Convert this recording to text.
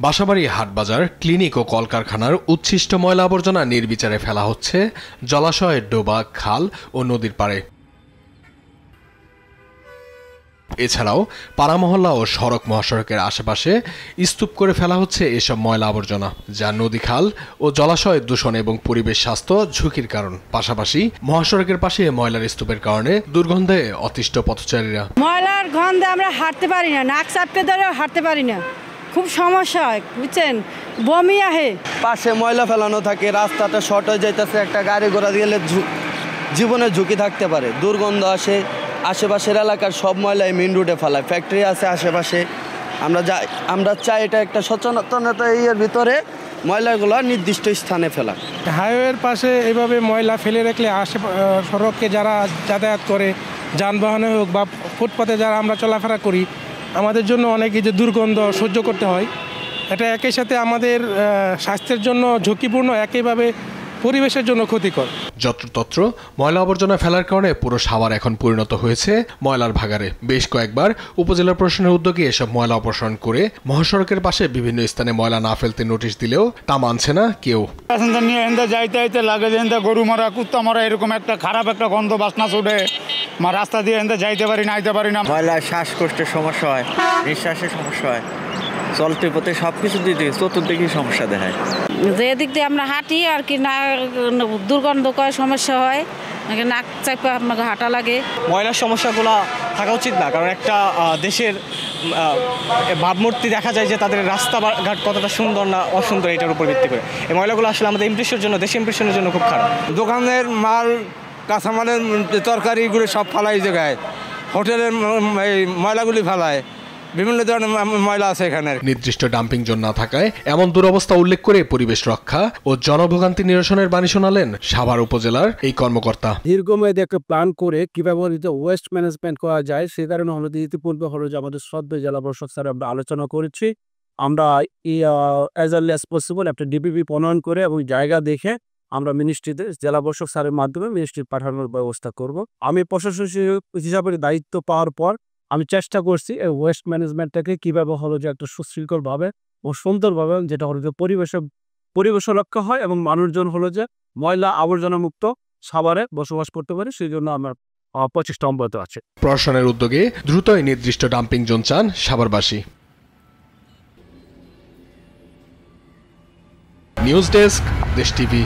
বাসাবাড়ি, হাটবাজার, ক্লিনিক ও কলকারখানার উচ্ছিষ্ট ময়লা আবর্জনা নির্বিচারে ফেলা হচ্ছে জলাশয়ের ডোবা, খাল ও নদীর পাড়ে। এছাড়াও পাড়া মহল্লা ও সড়ক মহাসড়কের আশেপাশে স্তূপ করে ফেলা হচ্ছে এসব ময়লা আবর্জনা, যা নদী, খাল ও জলাশয়ের দূষণ এবং পরিবেশ স্বাস্থ্য ঝুঁকির কারণ। পাশাপাশি মহাসড়কের পাশে ময়লার স্তূপের কারণে দুর্গন্ধে অতিষ্ঠ পথচারীরা। ময়লার গন্ধে আমরা হাঁটতে পারি না, নাক চাপতে ধরেও হাঁটতে পারি না, খুব সমস্যা হয়, বুঝছেন, বমি আহে। পাশে ময়লা ফেলানো থাকে, রাস্তাটা শর্ট হয়ে যাইতেছে, একটা গাড়ি ঘোড়া গেলে জীবনের ঝুঁকি থাকতে পারে, দুর্গন্ধ আসে। আশেপাশের এলাকার সব ময়লাই মেন রোডে ফেলায়, ফ্যাক্টরি আছে আশেপাশে। আমরা চাই এটা একটা সচেতনতা এর ভিতরে ময়লাগুলো নির্দিষ্ট স্থানে ফেলা। হাইওয়ের পাশে এইভাবে ময়লা ফেলে রাখলে সড়কে যারা যাতায়াত করে, যানবাহনে হোক বা ফুটপাতে যারা আমরা চলাফেরা করি, আমাদের জন্য অনেক যে দুর্গন্ধ সহ্য করতে হয়। এটা একই সাথে আমাদের স্বাস্থ্যের জন্য ঝুঁকিপূর্ণ, একইভাবে পরিবেশের জন্য ক্ষতিকর। যত্রতত্র ময়লা আবর্জনা ফেলার কারণে পুরো সাভার এখন পরিণত হয়েছে ময়লার ভাগাড়ে। বেশ কয়েকবার উপজেলা প্রশাসনের উদ্যোগে এসব ময়লা অপসারণ করে মহাসড়কের পাশে বিভিন্ন স্থানে ময়লা না ফেলতে নোটিশ দিলেও তা মানছে না কেউ। যাইতে লাগে যে গরু মারা, কুত্তা মারা, এরকম একটা খারাপ একটা গন্ধ বাসনা ছুটে, রাস্তা দিয়ে যাইতে পারি না, আইতে পারি না। ময়লা শ্বাসকষ্টের সমস্যা হয়, নিঃশ্বাসের সমস্যা হয়, চলতে পথে সবকিছু দিকে চতুর্দিকে সমস্যা দেখায়। যে দিক দিয়ে আমরা হাঁটি আর কি, না দুর্গন্ধ করে সমস্যা হয়, নাক চাপা আপনাকে হাঁটা লাগে। ময়লার সমস্যাগুলো থাকা উচিত না, কারণ একটা দেশের ভাবমূর্তি দেখা যায় যে তাদের রাস্তাঘাট কতটা সুন্দর না অসুন্দর, এটার উপর ভিত্তি করে এই ময়লাগুলো আসলে আমাদের ইমপ্রেশনের জন্য, দেশ ইমপ্রেশনের জন্য খুব খারাপ। দোকানের মাল, কাঁচামালের তরকারিগুলো সব ফালাই জায়গায়, হোটেলের ময়লাগুলি ফালায়, বিভিন্ন ধরনের ময়লা আছে এখানে। নির্দিষ্ট ডাম্পিং জোন না থাকায় এমন দুরবস্থা উল্লেখ করে পরিবেশ রক্ষা ও জনভোগান্তি নিরসনের বাণী শোনালেন সাভার উপজেলার এই কর্মকর্তা। দীর্ঘমেয়াদী একটা প্ল্যান করে কিভাবে ওয়েস্ট ম্যানেজমেন্ট করা যায়, সে কারণে হলো ইতিপূর্বে হলো যে আমাদের শ্রদ্ধেয় জেলা প্রশাসক স্যার আমরা আলোচনা করেছি। আমরা অ্যাজ আর্লি অ্যাজ পসিবল একটা ডিপিপি প্রণয়ন করে এবং জায়গা দেখে আমরা মিনিস্ট্রিতে জেলা প্রশাসক স্যারের মাধ্যমে মিনিস্ট্রি পাঠানোর ব্যবস্থা করব। আমি প্রশাসক হিসাবে দায়িত্ব পাওয়ার পর আমি চেষ্টা করছি এই ওয়েস্ট ম্যানেজমেন্টটাকে কীভাবে হলো যে একটা সুশৃঙ্খলভাবে ও সুন্দরভাবে, যেটা হলো যে পরিবেশ রক্ষা হয় এবং মানুষজন হলো যে ময়লা আবর্জনা মুক্ত সাভারে বসবাস করতে পারে, সেই জন্য আমার প্রচেষ্টা অব্যাহত আছে। প্রশাসনের উদ্যোগে দ্রুতই নির্দিষ্ট ডাম্পিং জোন চান সাভারবাসী। নিউজ ডেস্ক, দেশ টিভি।